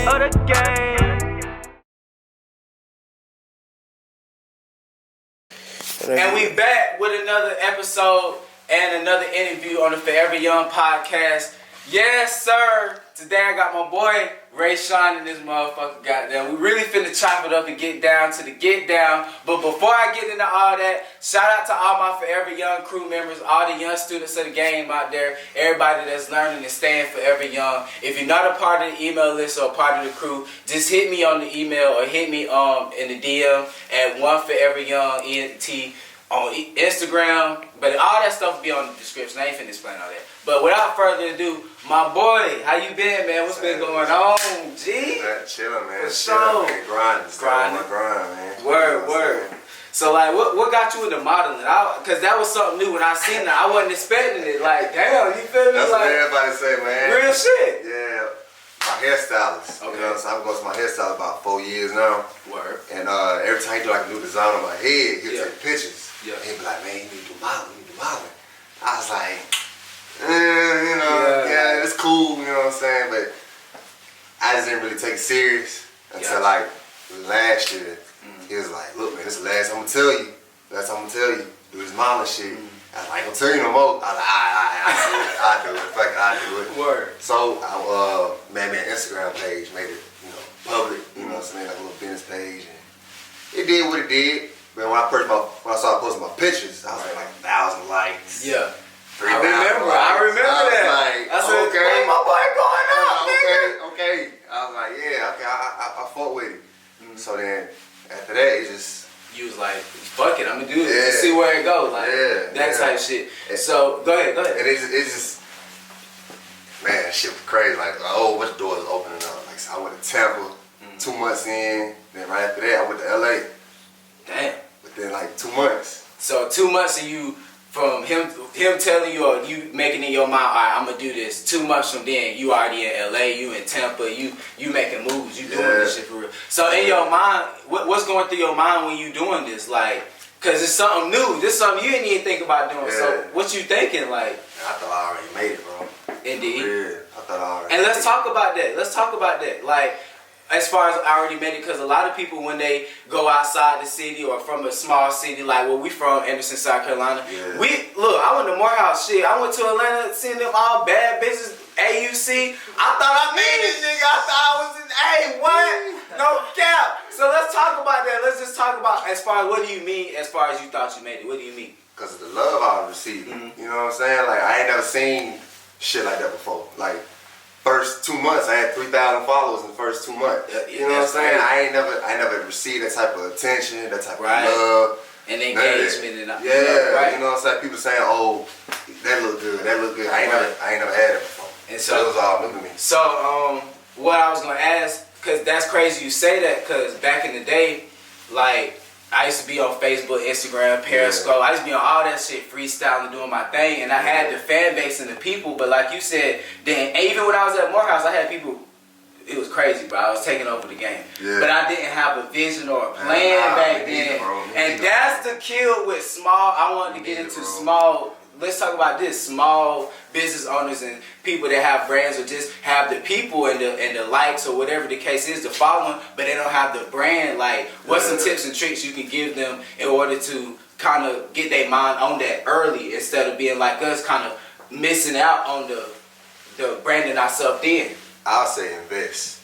of the game. And we back with another episode and another interview on the Forever Young Podcast. Yes, sir. Today I got my boy Ray Sean in this motherfucker. Goddamn, we really finna chop it up and get down to the get down. But before I get into all that, shout out to all my Forever Young crew members, all the young students of the game out there, everybody that's learning and staying forever young. If you're not a part of the email list or a part of the crew, just hit me on the email or hit me in the DM at one Forever Young Ent on Instagram. But all that stuff will be on the description. I ain't finna explain all that. But without further ado, my boy, how you been, man? What's been going on, G? Chilling, man. For sure. Man. Grinding, man. Word. So, like, what got you into modeling? Because that was something new when I seen that. I wasn't expecting it. Like, damn, you feel me? That's like, what everybody say, man. Real shit. Yeah. My hairstylist. Okay. You know, so I've been going to my hairstylist about 4 years now. Word. And every time he do like a new design on my head, he'll take pictures. Yeah. And he'll be like, man, you need to do modeling. I was like, yeah, it's cool, you know what I'm saying? But I just didn't really take it serious until like last year. He was like, look, man, this is the last time I'm gonna tell you, do this modeling shit. I was like, I ain't gonna tell you no more. I was like, I do it. Fuck it, I do it. Word. So I made me an Instagram page, made it, public, you know what I'm saying, like a little business page. And it did what it did. But when I started posting my pictures, I was like 1,000 likes. Yeah. 3,000 I remember that. I said, okay. Hey, my boy going out, nigga. Okay. I was like, yeah, okay, I fought with it. So then, after that, it just... You was like, fuck it, I'm gonna do this. Just see where it goes. Like, that type of shit. So, go ahead. And it's just... Man, that shit was crazy. Like, which doors opening up? Like, so I went to Tampa 2 months in. Then right after that, I went to LA. Damn. Within like 2 months. So 2 months of you, from him telling you or you making in your mind, all right, I'm gonna do this. 2 months from then, you already in LA, you in Tampa, you making moves, you doing this shit for real. So in your mind, what's going through your mind when you doing this? Like, cause it's something new. This is something you didn't even think about doing. Yeah. So what you thinking? Like, I thought I already made it, bro. Indeed. Yeah, I thought I already. And let's talk about that. Like, as far as I already made it, because a lot of people, when they go outside the city or from a small city, like where we from, Anderson, South Carolina, I went to Morehouse, shit. I went to Atlanta, seeing them all bad bitches, AUC. I thought I made this nigga. I thought I was in what? No cap. So let's talk about that. Let's just talk about, as far as, what do you mean as far as you thought you made it? What do you mean? Because of the love I was receiving. You know what I'm saying? Like, I ain't never seen shit like that before. Like, first 2 months, I had 3,000 followers in the first 2 months. You know what I'm saying? I never received that type of attention, that type of love. And engagement. You know what I'm saying? People saying, oh, that look good. I ain't never had it before. And so it was all new to me. So, what I was going to ask, because that's crazy you say that, because back in the day, like, I used to be on Facebook, Instagram, Periscope. I used to be on all that shit, freestyling, doing my thing. And I had the fan base and the people. But like you said, then even when I was at Morehouse, I had people. It was crazy, bro. I was taking over the game. Yeah. But I didn't have a vision or a plan back then. And that's the kill with small. I wanted to get into small. Let's talk about this. Small business owners and people that have brands or just have the people and the likes or whatever the case is, the following, but they don't have the brand. Like, what's some tips and tricks you can give them in order to kind of get their mind on that early instead of being like us, kind of missing out on the branding ourselves in? I'll say invest.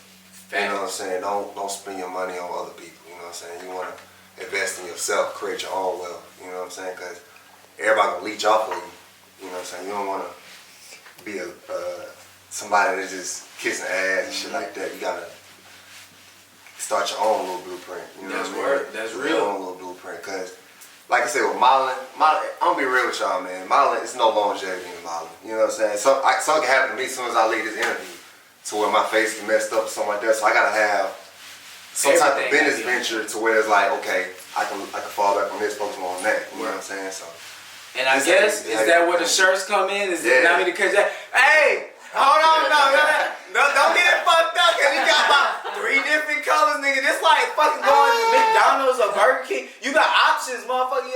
You know what I'm saying? Don't spend your money on other people. You know what I'm saying? You want to invest in yourself, create your own wealth. You know what I'm saying? Because everybody gonna leech off of you. You know what I'm saying? You don't want to be somebody that's just kissing ass and shit like that. You gotta start your own little blueprint. You know what I mean? That's real. Your own little blueprint. Because, like I said, with modeling, I'm gonna be real with y'all, man. Modeling, it's no longevity in modeling. You know what I'm saying? Something can happen to me as soon as I leave this interview, to where my face is messed up or something like that. So I gotta have some type of business venture to where it's like, okay, I can fall back on this, focus more on that. You know what I'm saying? So. And I guess, is that where the shirts come in? Is that not me to catch that? Hey, hold on, no. Don't get it fucked up, cause you got about 3 different colors, nigga. This like fucking going to McDonald's or Burger King. You got options, motherfucker.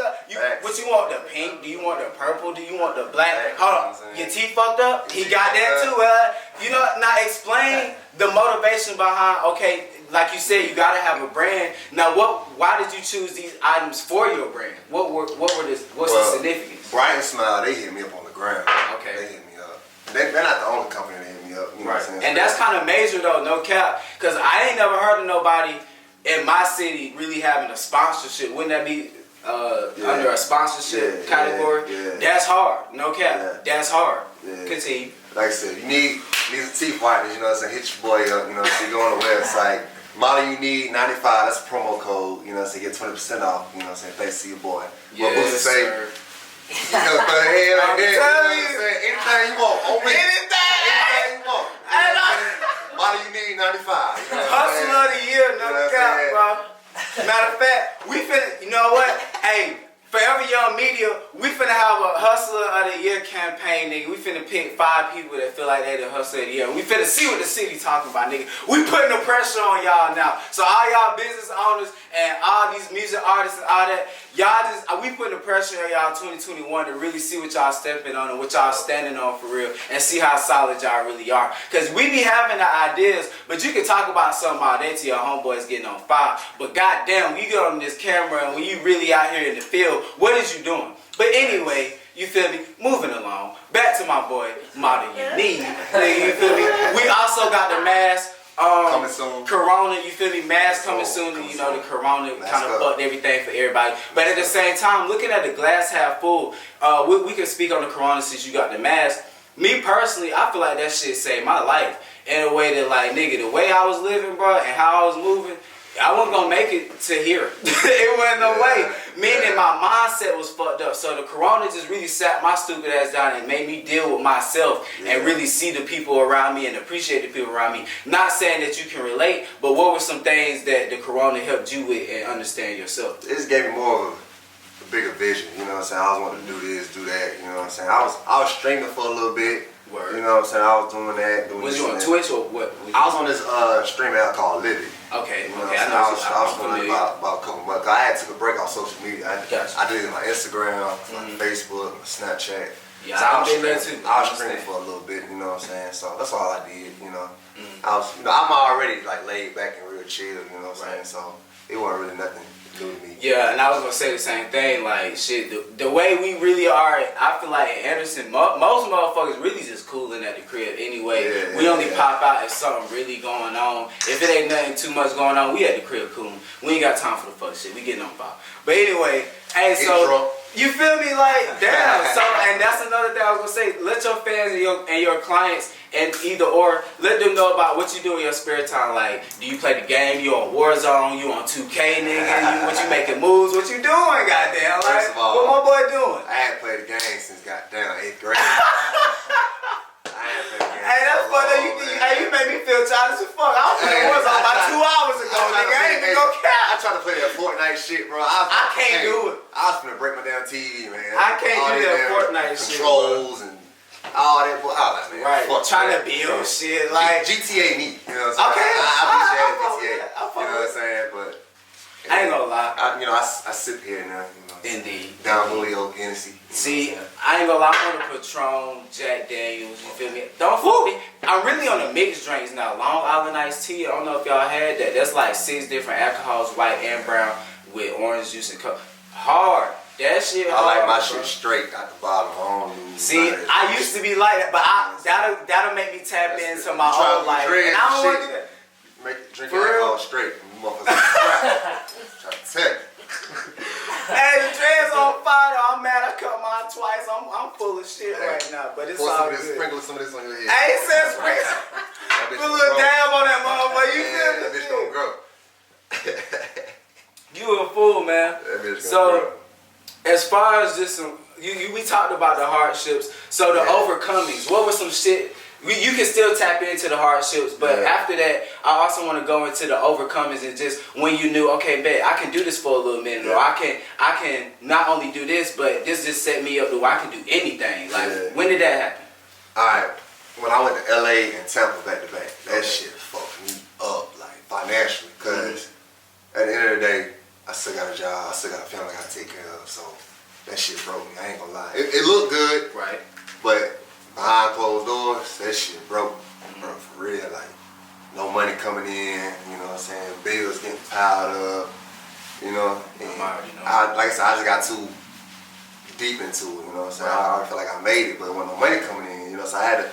What you want? The pink? Do you want the purple? Do you want the black? Hold on. Your teeth fucked up? He got that too. You know, now explain the motivation behind. Okay, like you said, you gotta have a brand. Now, why did you choose these items for your brand? What's the significance? Bright and Smile, they hit me up on the ground. Okay. They hit me up. They're not the only company that hit me up. You know what I'm saying? And that's kind of major though, no cap. Cause I ain't never heard of nobody in my city really having a sponsorship. Wouldn't that be under a sponsorship category? Yeah. That's hard, no cap. Yeah. That's hard. Yeah. Continue. Like I said, you need some teeth whiteners, you know what I'm saying? Hit your boy up, you know what I'm saying? Go on the website. Modeluneed 95, that's a promo code, you know what I'm saying? Get 20% off, you know what I'm saying? Thanks to your boy. Yes, say, sir. You know, throw the head like that, you know what I'm saying? Anything you want, on me. Anything you want. Modeluneed 95, you know what I'm saying? Hustler of the year, no cap, bro. Matter of fact, we finna, you know what? Hey, Forever Young Media, we finna have a Hustler of the Year campaign, nigga. We finna pick 5 people that feel like they the Hustler of the Year. We finna see what the city talking about, nigga. We putting the pressure on y'all now. So all y'all business owners and all these music artists and all that, y'all just, we putting the pressure on y'all 2021 to really see what y'all stepping on and what y'all standing on for real and see how solid y'all really are. Cause we be having the ideas, but you can talk about something all day till your homeboys getting on fire. But goddamn, when you get on this camera and when you really out here in the field, what is you doing? But anyway, you feel me? Moving along. Back to my boy, Modeluneed. You feel me? We also got the mask. Coming soon. Corona, you feel me? Mask coming soon. You know, the Corona kind of fucked everything for everybody. But at the same time, looking at the glass half full, we can speak on the Corona since you got the mask. Me personally, I feel like that shit saved my life in a way that, like, nigga, the way I was living, bro, and how I was moving, I wasn't gonna make it to here. It wasn't no way. Meaning my mindset was fucked up. So the Corona just really sat my stupid ass down and made me deal with myself and really see the people around me and appreciate the people around me. Not saying that you can relate, but what were some things that the Corona helped you with and understand yourself? It just gave me more of a bigger vision, you know what I'm saying? I was wanting to do this, do that, you know what I'm saying? I was streaming for a little bit. Word. You know what I'm saying? I was doing that. Was you on Twitch or what? I was on this stream app called Livy. Okay, you know okay. I was doing it about a couple months. I had took a break off social media. I did it on my Instagram, my Facebook, my Snapchat. Yeah, so I been there too. I was streaming for a little bit, you know what I'm saying? So that's all I did, you know. I'm already like laid back and real chill, you know what I'm saying? So it wasn't really nothing new to me. Yeah, and I was gonna say the same thing. Like shit, the way we really are, I feel like in Anderson, most motherfuckers really just cooling at the crib anyway. We only pop out if something really going on. If it ain't nothing too much going on, we at the crib cooling. We ain't got time for the fuck shit. We getting on fire. But anyway, hey, so you feel me? Like damn. So and that's another thing I was gonna say. Let your fans and your clients and either or let them know about what you do in your spare time. Like, do you play the game? You on Warzone? You on 2K, nigga? What you making moves? What you doing? Goddamn. Like, first of all, what my boy doing? I hadn't played the game since goddamn 8th grade. I hadn't played the game. Hey, that's funny. You made me feel childish as fuck. I was playing Warzone about 2 hours ago, nigga. I ain't even go cap. I tried to play that Fortnite shit, bro. I can't do it. I was finna break my damn TV, man. I can't do that Fortnite shit. Controls and all that, man. Right, trying to build shit like GTA me, you know what I'm saying? Okay, I beat your ass GTA, you know what I'm saying? But I ain't gonna lie. I sip here now, you know. Indeed. Down Julio, Hennessy. See, I ain't gonna lie. I'm on the Patron, Jack Daniels. You feel me? Don't fool me. I'm really on the mixed drinks now. Long Island iced tea. I don't know if y'all had that. That's like 6 different alcohols, white and brown, with orange juice and coke. Hard. That shit hard. I like my bro. shit straight out the bottom. I don't do See, I used to be like that, but that'll make me tap into my old life. And I don't want to do that. Drink alcohol straight. Motherfuckers trying to tell you. Hey, the dreads on fire. I'm mad. I cut mine twice. I'm full of shit right now, but it's all good. Sprinkle some of this on your head. Hey, it says sprinkle. Put a little dab on that motherfucker. You feel me? That bitch gonna grow. You a fool, man. That bitch gonna grow. As far as this, we talked about the hardships. So the overcomings. What was some shit? You can still tap into the hardships, but after that, I also want to go into the overcomings and just when you knew, okay, bet I can do this for a little minute, or I can not only do this, but this just set me up to where I can do anything. Like, when did that happen? Alright, when I went to LA and Tampa back to back, that shit fucked me up, like, financially. Because at the end of the day, I still got a job, I still got a family I gotta take care of, so that shit broke me, I ain't gonna lie. It looked good, right? But behind closed doors, that shit broke, bro, for real. Like, no money coming in, you know what I'm saying? Bills getting piled up, you know? And like I said, I just got too deep into it, you know what I'm saying? I already feel like I made it, but when no money coming in, you know, so I had to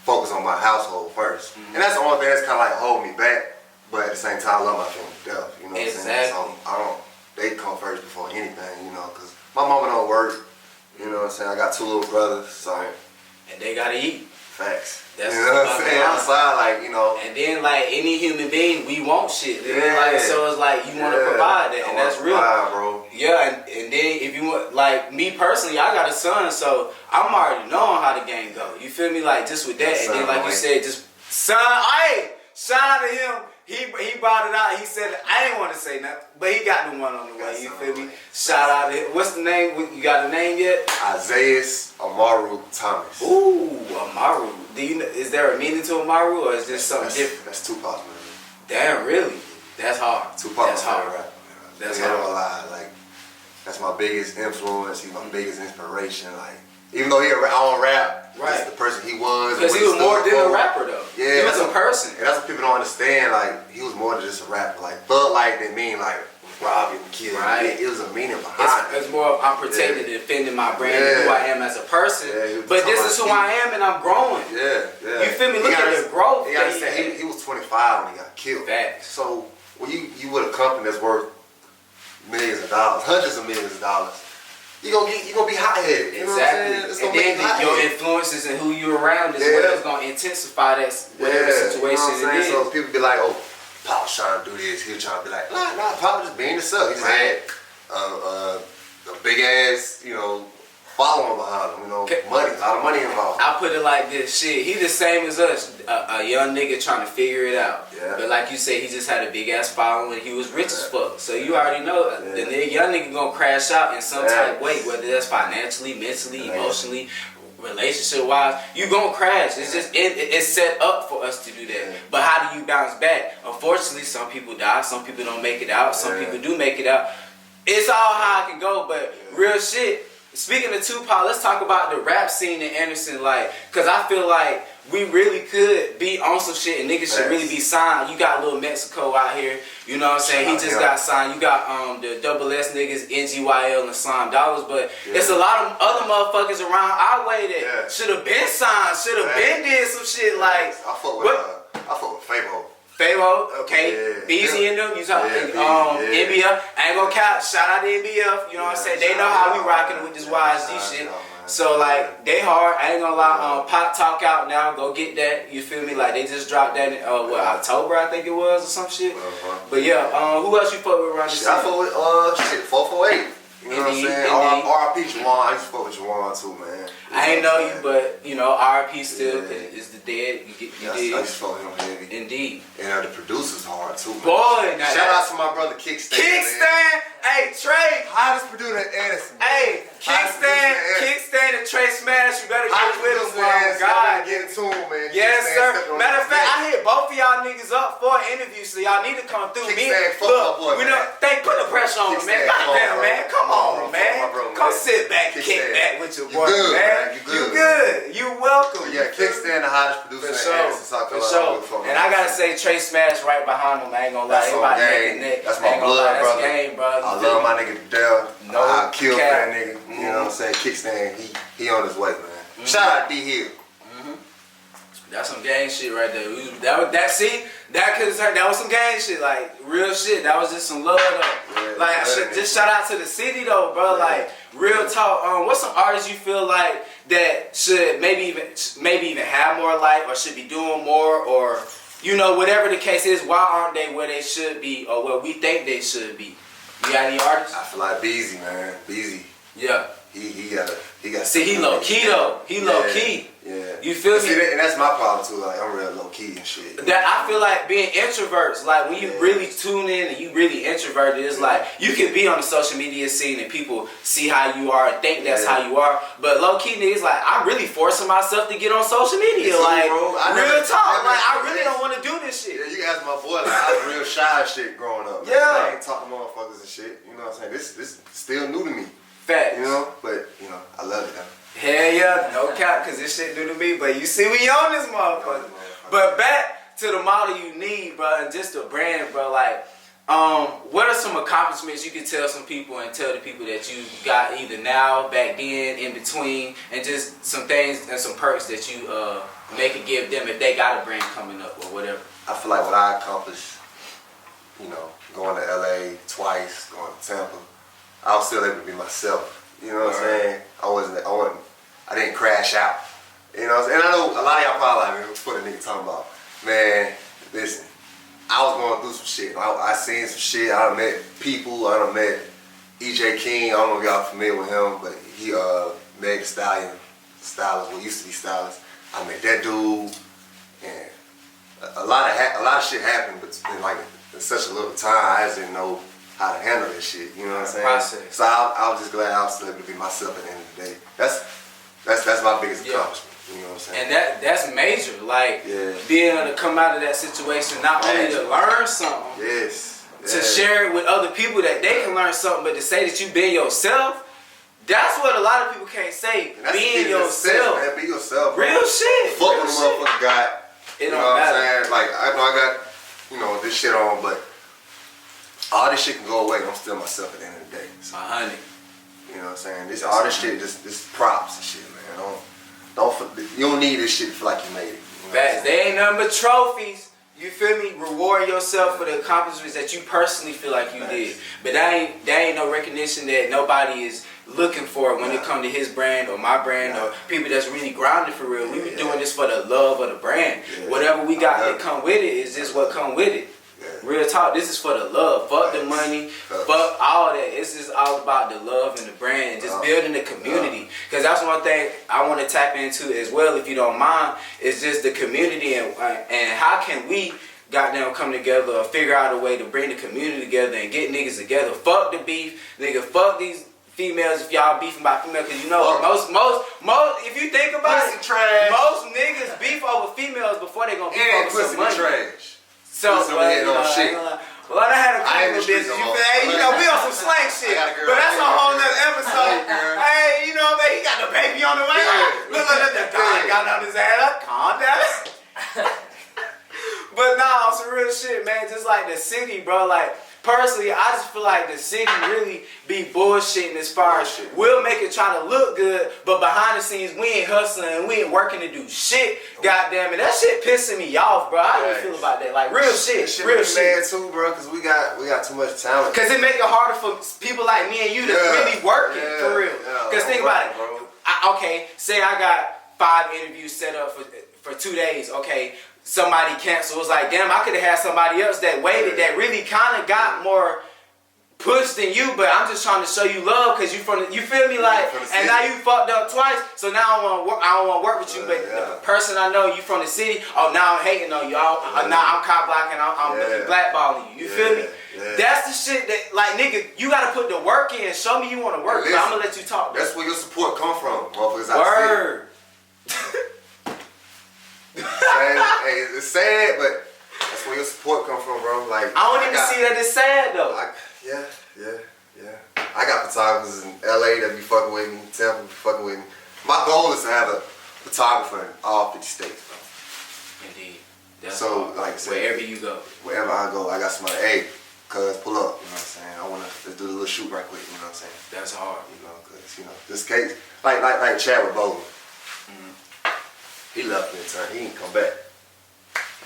focus on my household first. And that's the only thing that's kind of like holding me back, but at the same time, I love my family to death, you know what I'm saying? So they come first before anything, you know, because my mama don't work, you know what I'm saying? I got 2 little brothers, so. And they gotta eat. Facts. That's you know what I'm saying? Outside, like, you know. And then, like, any human being, we want shit. Like, so it's like, you want to provide that, and that's real. Bro. Yeah, and then if you want, like, me personally, I got a son, so I'm already knowing how the game go. You feel me? Like, just with that, and then, like you said, just, son, hey, shout out to him. He brought it out. He said, I didn't want to say nothing, but he got the one on the way. You feel me? Shout out to him. What's the name? You got the name yet? Isaiah Amaru Thomas. Ooh, Amaru. Is there a meaning to Amaru, or is this something different? That's Tupac's man. Damn, really? That's hard. Tupac's hard. Right? That's hard. Like, that's my biggest influence. He's my biggest inspiration. Like, even though he don't rap, just the person he was. Because he was more than a rapper, though. Yeah, he was a person. And that's what people don't understand. Like, he was more than just a rapper. Like, thug life didn't mean like robbing, killing. Right. It was a meaning behind it. It's more I'm protecting and defending my brand and who I am as a person. But this is who I am, and I'm growing. You feel me? Look at the growth. He was 25 when he got killed. Facts. So when you with a company that's worth millions of dollars, hundreds of millions of dollars, you gonna be hot-headed. You know exactly. It's and then your influences and who you're around is what is gonna intensify that whatever situation it is. So people be like, oh, Paul's trying to do this. He's trying to be like, nah, Paul just being himself. He just had a big ass, you know, following behind him. You know, money, a lot of money involved. I put it like this: shit, he the same as us, a young nigga trying to figure it out. Yeah. But like you say, he just had a big ass following. He was rich as fuck, so you already know the young nigga gonna crash out in some type of way, whether that's financially, mentally, emotionally, relationship wise. You gonna crash. It's just it's set up for us to do that. But how do you bounce back? Unfortunately, some people die, some people don't make it out, some people do make it out. It's all how I can go, but real shit. Speaking of Tupac, let's talk about the rap scene in Anderson, like, cause I feel like we really could be on some shit and niggas should really be signed. You got Lil Mexico out here, you know what I'm saying? He just got signed. You got the Double S niggas, NGYL and Slime Dollars, but it's a lot of other motherfuckers around our way that should have been signed, should have been did some shit like. I fuck with Fabo. Fabo, okay, Beezy in them, you talking NBF, I ain't gonna count, shout out to NBF, you know what I'm saying, they know how we rocking with this YSD shit, so like, they hard, I ain't gonna lie, Pop Talk out now, go get that, you feel me, like they just dropped that in, October I think it was, or some shit, but yeah, who else you fuck with around this I fuck with, 448. You know what I'm saying? R.I.P. Juwan. I used to fuck with Juwan too, man. I ain't know you, but you know, R.I.P. still, cause it's the dead. You did. I used to fuck with him heavy. Indeed. And the producer's hard too, man. Boy, shout out to my brother Kickstand. Hey Trey. Hottest producer at Anderson. Hey, Kickstand and Trey Smash. You better get with us, man. God, get to him, man. Yes, sir. Matter of fact, I hit both of y'all niggas up for an interview, so y'all need to come through. Look, we know. Put the pressure on him, man. Goddamn, man. Come on, man. Come sit back and kick back with your boy, man. You good. You welcome. Yeah, Kickstand the hottest producer in Anderson. For sure. And I gotta say, Trey Smash right behind him. I ain't gonna lie. That's my blood, brother. Game, bro. I love my nigga to death. No I kill that nigga. You know what I'm saying? Kickstand, he on his way, man. Shout out D Hill. That's some gang shit right there. That was some gang shit, like real shit. That was just some love though. Just shout out to the city though, bro. Like real talk. What's some artists you feel like that should maybe even have more light or should be doing more, or you know, whatever the case is, why aren't they where they should be or where we think they should be? You got any artists? I feel like Beezy, man. Beezy. Yeah. He got. See, he low key though. He low key. Yeah. You feel me? And that's my problem too. Like I'm real low key and shit. That I feel like being introverts, like when you really tune in and you really introverted, it's like you can be on the social media scene and people see how you are and think that's how you are. But low key niggas like I'm really forcing myself to get on social media. Like real talk. Like I really don't want to do this shit. Yeah, you ask my boy, like I was real shy and shit growing up. Yeah. I ain't talking to motherfuckers and shit. You know what I'm saying? This still new to me. Facts. You know? But, you know, I love it though. Hell yeah, no cap, cause this shit new to me. But you see, we on this motherfucker. But back to the Modeluneed, bro, and just the brand, bro. Like, what are some accomplishments you can tell some people and tell the people that you got either now, back then, in between, and just some things and some perks that you they could give them if they got a brand coming up or whatever. I feel like what I accomplished, you know, going to LA twice, going to Tampa, I was still able to be myself. You know what I'm saying? I didn't crash out. You know what I'm saying? And I know a lot of y'all probably like, man, what the nigga talking about? Man, listen, I was going through some shit. I seen some shit. I done met people. I done met EJ King. I don't know if y'all familiar with him, but he Meg Thee Stallion, stylist, well, used to be stylist. I met that dude, and a lot of shit happened, but in such a little time, I just didn't know how to handle this shit. You know what I'm saying? Process. So I was just glad I was still able to be myself at the end of the day. That's my biggest accomplishment. You know what I'm saying? And that's major. Like being able to come out of that situation, not only to learn something, to share it with other people that they can learn something, but to say that you been yourself. That's what a lot of people can't say. Being yourself. Man, be yourself. Real shit. Fuck what the motherfucker got. It don't don't matter. What I'm saying? Like I know I got, you know, this shit on, but all this shit can go away. I'm still myself at the end of the day. So, you know what I'm saying? All this shit, this props and shit, man. You don't need this shit to feel like you made it. You know Facts. They ain't nothing but trophies. You feel me? Reward yourself for the accomplishments that you personally feel like you did. But that ain't no recognition that nobody is looking for when it come to his brand or my brand or people that's really grounded for real. We be doing this for the love of the brand. Whatever we got that come with it is just what come with it. Real talk, this is for the love. Fuck the money, fuck all that. It's just all about the love and the brand and just building the community. Because that's one thing I want to tap into as well, if you don't mind, is just the community and how can we goddamn come together or figure out a way to bring the community together and get niggas together. Fuck the beef, nigga, fuck these females if y'all beefing by female, because you know most if you think about it, most niggas beef over females before they gonna beef over some money. Trash. So, well, I had a couple of bitches, you know, we on some slang shit, but that's a whole nother episode. Hey, you know, man, he got the baby on the way. Look at that guy got on his ass. Calm down. But nah, on some real shit, man, just like the city, bro, like, personally, I just feel like the city really be bullshitting as far as we'll make it try to look good, but behind the scenes, we ain't hustling and we ain't working to do shit, goddamn it. That shit pissing me off, bro. How do you feel about that? Like, real shit, real shit. Mad too, bro, because we got too much talent. Because it make it harder for people like me and you that's really working, for real. Because think about it. Okay, say I got 5 interviews set up for 2 days, okay. Somebody canceled. It was like, damn, I could have had somebody else that waited that really kind of got more push than you, but I'm just trying to show you love because you feel me, like, and now you fucked up twice, so now I don't want to work with you, but the person I know, you from the city, now I'm hating on you, now I'm cop blocking, I'm blackballing you, feel me? That's the shit that, like, nigga, you gotta put the work in, show me you want to work, but I'm gonna let you talk. That's where your support come from, motherfuckers. Word. Hey, it's sad, but that's where your support come from, bro. Like, I don't even see that it's sad though. Yeah. I got photographers in LA that be fucking with me, Tampa be fucking with me. My goal is to have a photographer in all 50 states, bro. Indeed. That's so, like I said, wherever you go. Wherever I go, I got somebody, hey, cuz, pull up, you know what I'm saying? Let's do a little shoot right quick, you know what I'm saying? That's hard. You know, cuz, you know, this case, like Chadwick Boseman. He left me in turn. He didn't come back.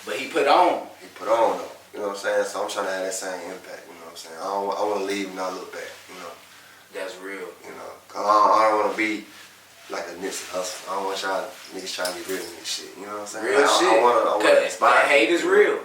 But he put on. He put on though. You know what I'm saying? So I'm trying to have that same impact. You know what I'm saying? I want to leave and not look back. You know. That's real. You know. Cause I don't want to be like a Nipsey Hussle. I don't want y'all niggas trying to be real in this shit. You know what I'm saying? Real shit. I want to inspire. That hate is real.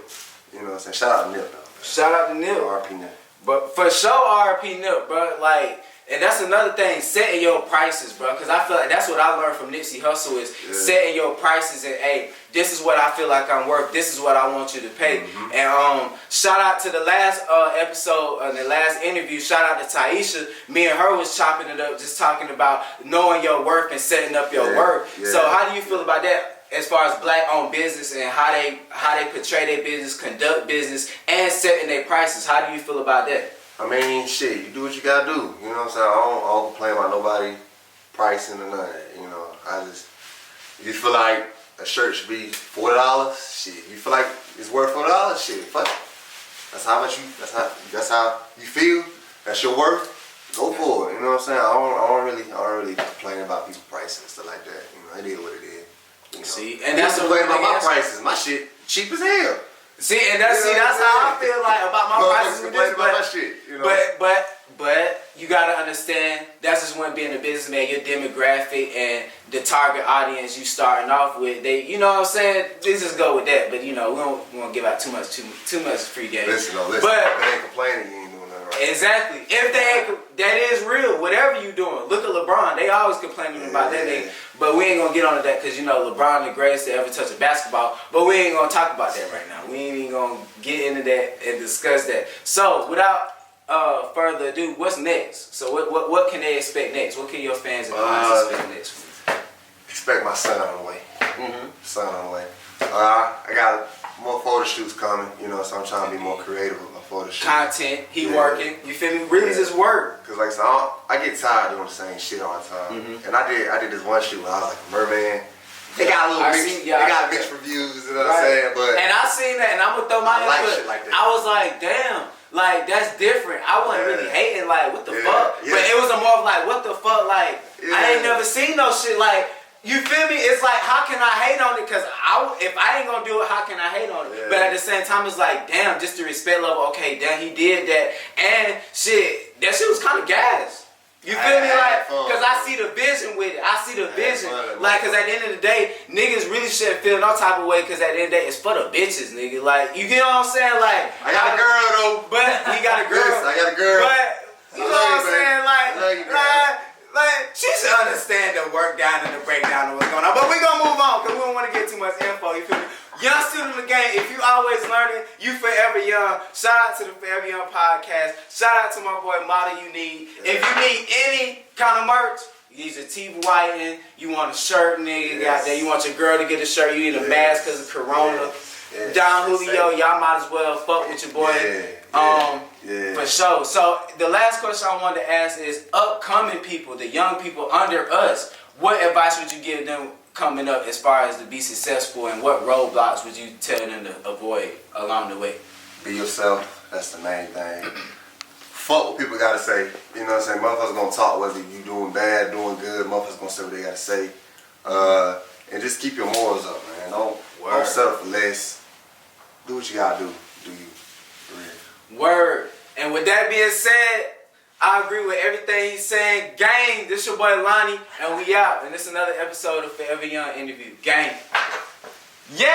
You know what I'm saying? Shout out to Nip though. Shout out to Nip. RP Nip. But for sure, RP Nip, bro. Like, And that's another thing, setting your prices, bro. Because I feel like that's what I learned from Nipsey Hussle is setting your prices and, hey, this is what I feel like I'm worth. This is what I want you to pay. Mm-hmm. And shout out to the last episode, the last interview. Shout out to Taisha. Me and her was chopping it up, just talking about knowing your worth and setting up your worth. Yeah. So how do you feel about that? As far as black-owned business and how they portray their business, conduct business, and setting their prices. How do you feel about that? I mean, shit, you do what you gotta do. You know what I'm saying? I don't complain about nobody pricing or nothing. You know, if you feel like a shirt should be $40, shit. You feel like it's worth $40, shit. Fuck it. That's how you feel. That's your worth. Go for it. You know what I'm saying? I don't really complain about people's prices and stuff like that. You know, it is what it is. You know? See, and that's complaining about my prices. My shit cheap as hell. See, and that's how I feel like about my prices with this, about my shit, you know? But you gotta understand that's just when being a businessman, your demographic and the target audience you starting off with, they, you know what I'm saying? Let's just go with that. But you know, we won't give out too much free game. Listen. But if they ain't complaining, you ain't doing nothing right. Exactly. If they ain't, that is real. Whatever you doing, look at LeBron. They always complaining about that nigga. But we ain't gonna get on to that because you know LeBron the greatest to ever touch a basketball. But we ain't gonna talk about that right now. We ain't even gonna get into that and discuss that. So without further ado, what's next? So what can they expect next? What can your fans and clients expect next from you? Expect my son on the way. Mm-hmm. Son on the way. I got more photo shoots coming. You know, so I'm trying to be more creative with my photo shoots. Content. He working. You feel me? Really just work. Cause like so I get tired doing the same shit all the time. Mm-hmm. And I did this one shoot where I was like a merman. They got a little mixed. They got mixed reviews. You know what I'm saying? But and I seen that, and I'm gonna throw my input. Like shit like that. I was like, damn. Like, that's different. I wasn't really hating, like, what the fuck? Yeah. But it was a more of like, what the fuck? Like, I ain't never seen no shit. Like, you feel me? It's like, how can I hate on it? Because if I ain't gonna do it, how can I hate on it? Yeah. But at the same time, it's like, damn, just the respect level. Okay, damn, he did that. And shit, that shit was kind of gas. You feel me? Like, because I see the vision with it. I see the vision. Like, because at the end of the day, niggas really shouldn't feel no type of way because at the end of the day, it's for the bitches, nigga. Like, you get what I'm saying? Like, I got a girl, though. But he got a girl. Yes, I got a girl. But, you know what I'm saying? Like, she should understand the work down and the breakdown of what's going on. But we gonna move on because we don't want to get too much info. You feel me? Young student in the game, if you always learning, you forever young. Shout out to the Forever Young Podcast. Shout out to my boy Modeluneed. If you need any kind of merch, you need your teeth whitening, you want a shirt, nigga, out there, you want your girl to get a shirt, you need a mask because of Corona. Don Julio, y'all might as well fuck with your boy. For sure. So the last question I wanted to ask is upcoming people, the young people under us, what advice would you give them coming up as far as to be successful, and what roadblocks would you tell them to avoid along the way? Be yourself. That's the main thing. Fuck what people gotta say. You know what I'm saying? Motherfuckers gonna talk whether you doing bad, doing good. Motherfuckers gonna say what they gotta say. And just keep your morals up, man. Don't settle for less. Do what you gotta do. Do you? For real. Word. And with that being said, I agree with everything he's saying. Gang, this your boy Lonnie, and we out. And this is another episode of Forever Young Interview. Gang. Yeah!